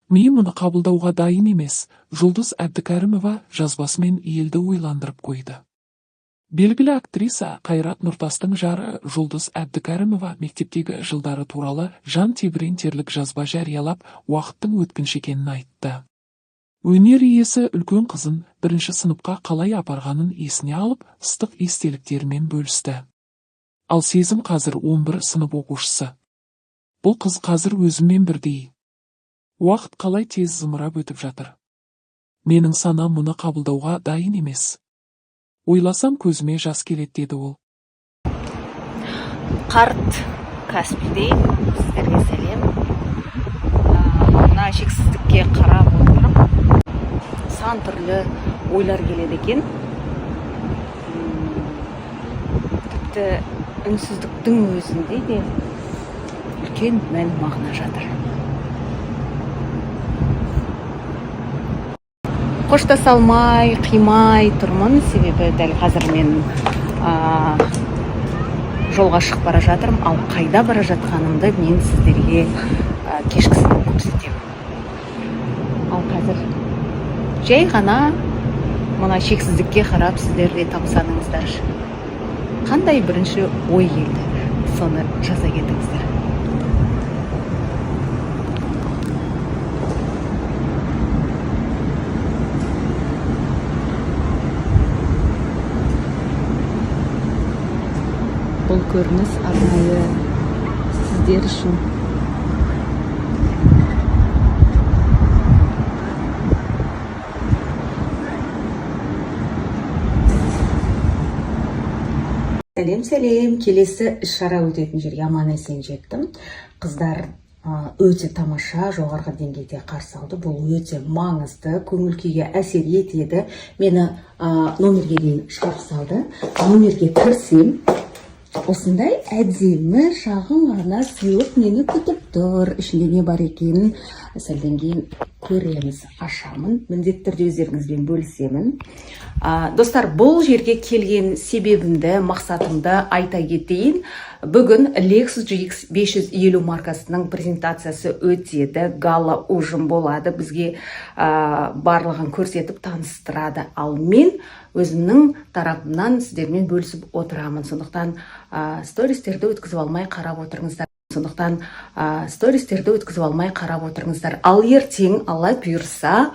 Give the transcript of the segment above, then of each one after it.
Мен мұны қабылдауға дайын емес. Жұлдыз Әбдікәрімова жазбасымен елді ойландырып қойды. Белгілі актриса Қайрат Нұртастың жары Жұлдыз Әбдікәрімова мектептегі жылдары туралы жан тебірентерлік жазба жариялап, уақыттың өткінші екенін айтты. Өнер иесі үлкен қызын бірінші сыныпқа қалай апарғанын есіне алып, ыстық естеліктерімен бөлісті. Ал сезім қазір 11 сынып оқушысы. Бұл қыз қазір өзіммен бірдей. Уақыт қалай тез зымырап өтіп жатыр. Менің санам мұны қабылдауға дайын емес. Ойласам көзіме жас келеді, деді ол. Қарт Каспидей, сіздерге сәлем. Мына шексіздікке қарап отырып, сан түрлі ойлар келеді екен. Тіпті үнсіздіктің өзінде де үлкен мән мағына жатыр. Қоштаса алмай, қимай тұрмын, себебі дәл қазір мен жолға шығып бара жатырмын, ал қайда бара жатқанымды мен сіздерге кешкісін көрсетемін. Ал қазір жай ғана мына шексіздікке қарап сіздер де тамсаныңыздаршы. Қандай бірінші ой келді, соны жаза кетіңіздер. Бұл көрініс арнайы сіздер үшін. Сәлем, келесі іс-шара өтетін жерге аман-есен жеттім. Қыздар өте тамаша, жоғарғы деңгейде қарсы алды. Бұл өте маңызды, көңіл күйге әсер етеді. Мені номерге дейін шығарып салды. Номерге кірсем, осындай әдемі шағын ғана сыйлық мені күтіп тұр. Ішінде не бар екенін сәлден кейін көреміз, ашамын. Міндетті түрде өздеріңізбен бөлісемін. Достар, бұл жерге келген себебімді, мақсатымды айта кетейін. Бүгін Lexus GX 550 маркасының презентациясы өтеді. Гала ұжым болады. Бізге барлығын көрсетіп таныстырады. Ал мен өзімнің тарапымнан сіздермен бөлісіп отырамын. Сондықтан стористерді өткізіп алмай қарап отырыңыздар. Ал ертең, Алла бұйырса,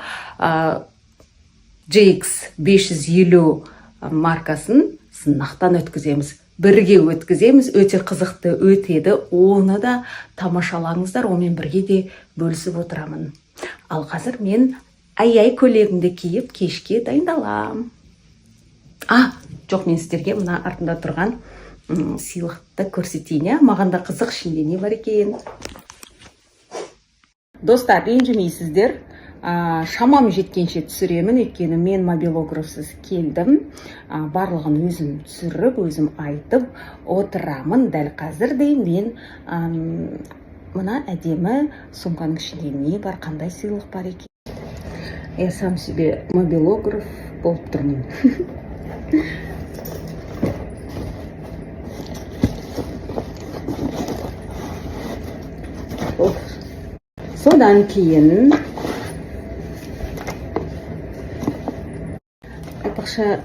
GX 550 маркасын сынақтан өткіземіз. Бірге өткіземіз, өте қызықты өтеді. Оны да тамашалаңыздар, онымен бірге де бөлісіп отырамын. Ал қазір мен ай-ай көйлегімді киіп кешке дайындалам. Жоқ, мен сіздерге мына артында тұрған сыйлықты көрсетейін. Маған да қызық, ішінде не бар екен. Достар, ренжімейсіздер. Шамам жеткенше түсіремін, өйткені мен мобилографсыз келдім. Барлығын өзім түсіріп, өзім айтып отырамын. Дәл қазірде мен мына әдемі сумканың ішінде не бар, қандай сыйлық бар екен. Я сам себе мобилограф болып тұрмын. Содан кейін айтпақшы